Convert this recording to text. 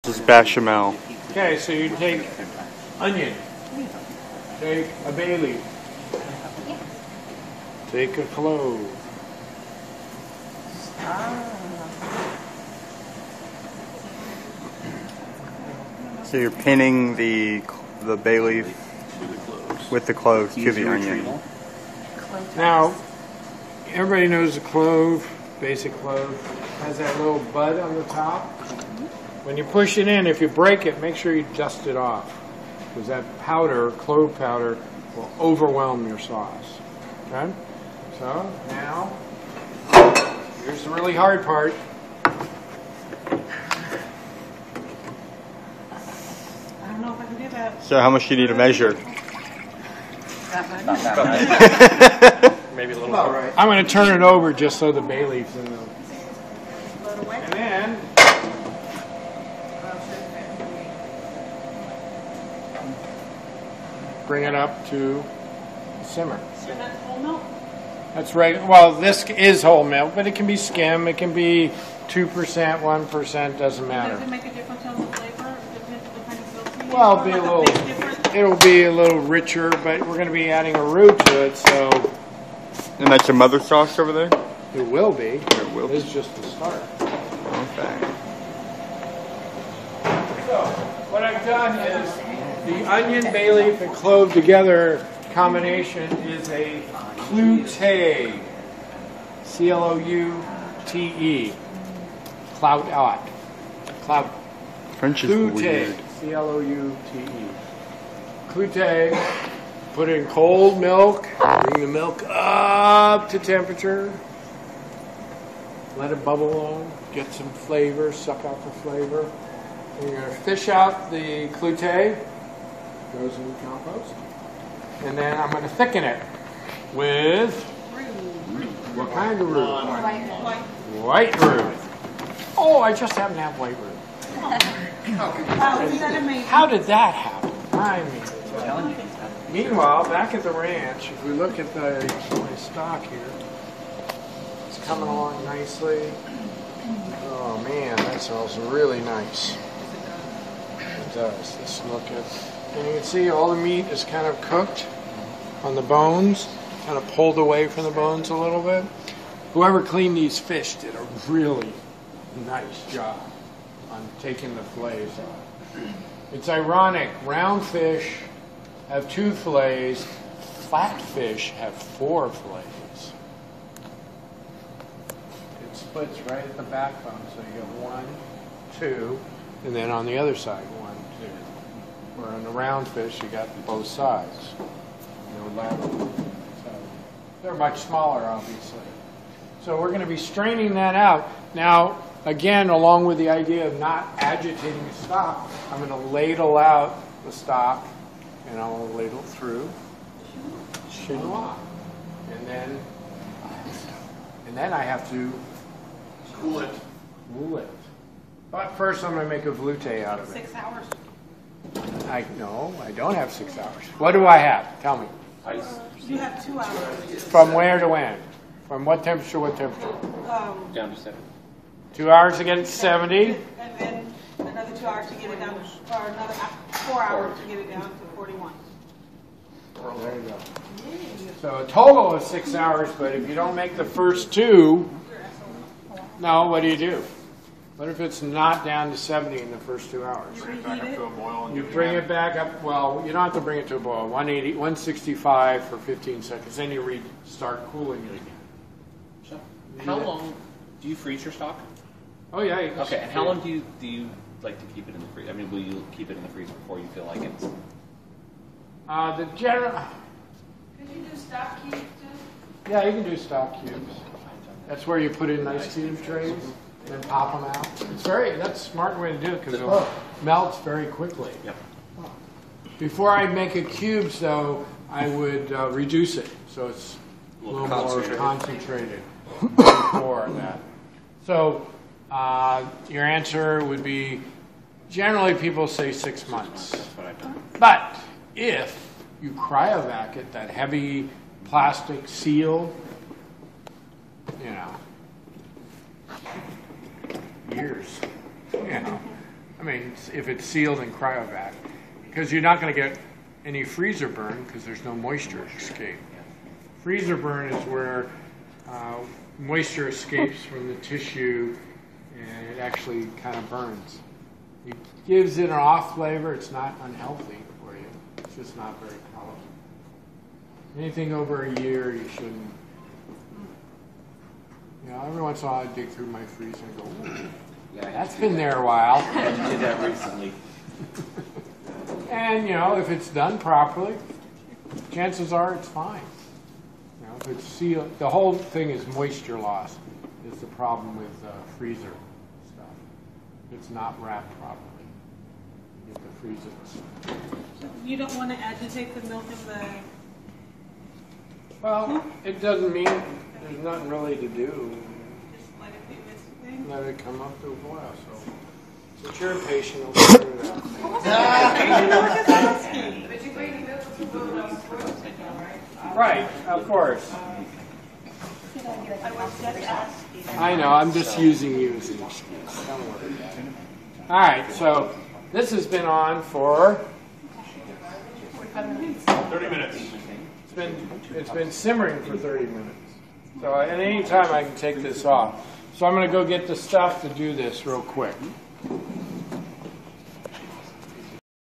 This is bechamel. Okay, so you take onion, take a bay leaf, take a clove. So you're pinning the bay leaf with the clove to the onion. Now, everybody knows the clove, basic clove, has that little bud on the top. When you push it in, if you break it, make sure you dust it off, because that powder, clove powder, will overwhelm your sauce. Okay? So, now, here's the really hard part. I don't know if I can do that. So how much do you need to measure? That much? Maybe a little more. Right. I'm going to turn it over just so the bay leaf's in the... Load away. And then... bring it up to simmer. So that's whole milk? That's right. Well, this is whole milk, but it can be skim. It can be 2%, 1%, doesn't matter. Does it make a difference on the flavor? Depending Well, it'll be a little richer, but we're going to be adding a roux to it, so And that's your mother sauce over there? it will be. It will be. It's just the start. Okay. So, what I've done is the onion, bay leaf, and clove together combination is a cloute. C-L-O-U-T-E. Clout. Clout. French is Cloute. weird. C-L-O-U-T-E. Cloute. Put in cold milk. Bring the milk up to temperature. Let it bubble on. Get some flavor. Suck out the flavor. And you're going to fish out the cloute. Goes in the compost. And then I'm going to thicken it with what kind of roux? White roux. Oh, I just happen to have white roux. How did that happen? I mean, meanwhile, back at the ranch, if we look at my stock here, it's coming along nicely. Oh man, that smells really nice. It does. Let's look at. And you can see all the meat is kind of cooked on the bones, kind of pulled away from the bones a little bit. Whoever cleaned these fish did a really nice job on taking the fillets off. It's ironic, round fish have 2 fillets, flat fish have 4 fillets. It splits right at the backbone, so you get 1, 2, and then on the other side, 1, 2. Where on the round fish, you got both sides. No lateral. So they're much smaller, obviously. So we're going to be straining that out. Now, again, along with the idea of not agitating the stock, I'm going to ladle out the stock, and I'll ladle through chinois. And then I have to Cool it. cool it. But first, I'm going to make a velouté out of it. 6 hours. No, I don't have 6 hours. What do I have? Tell me. Ice. You have 2 hours. From where to when? From what temperature to what temperature? Down to 7. 2 hours to get it to 70. And then another 2 hours to get it down, or another 4 hours to get it down to 41. There you go. So a total of 6 hours, but if you don't make the first 2, no, what do? What if it's not down to 70 in the first 2 hours? Bring it back up to a boil. You bring it back up, well, you don't have to bring it to a boil, 180, 165 for 15 seconds, then you start cooling it again. How long do you freeze your stock? Oh yeah. You can Okay, and how long do you like to keep it in the freezer? I mean, will you keep it in the freezer before you feel like it's... The general... Could you do stock cubes too? Yeah, you can do stock cubes. That's where you put in nice cube trays, then pop them out. That's a smart way to do it because it melts very quickly. Yep. Before I make it cubes, though, I would reduce it so it's a little more concentrated before that. So your answer would be, generally people say 6 months. That's what I've done. But if you cryovac it, that heavy plastic seal, years, mean, if it's sealed in cryovac, because you're not going to get any freezer burn because there's no moisture escape. Freezer burn is where moisture escapes from the tissue and it actually kind of burns. It gives it an off flavor. It's not unhealthy for you. It's just not very colorful. Anything over a year, you shouldn't. You know, every once in a while I dig through my freezer and go, ooh, Yeah, that's been there a while. I did that recently. And, you know, if it's done properly, chances are it's fine. You know, if it's sealed, the whole thing is moisture loss is the problem with freezer stuff. If it's not wrapped properly, you get the freezer. So you don't want to agitate the milk of the... Well, it doesn't mean there's nothing really to do. Just let it do its thing? Let it come up to a boil. So, since you're impatient, I'll figure it out. Right, of course. I was just asking. I know, I'm just using you as an excuse. Don't worry about it. All right, so this has been on for 30 minutes. it's been simmering for 30 minutes. So at any time I can take this off. So I'm going to go get the stuff to do this real quick.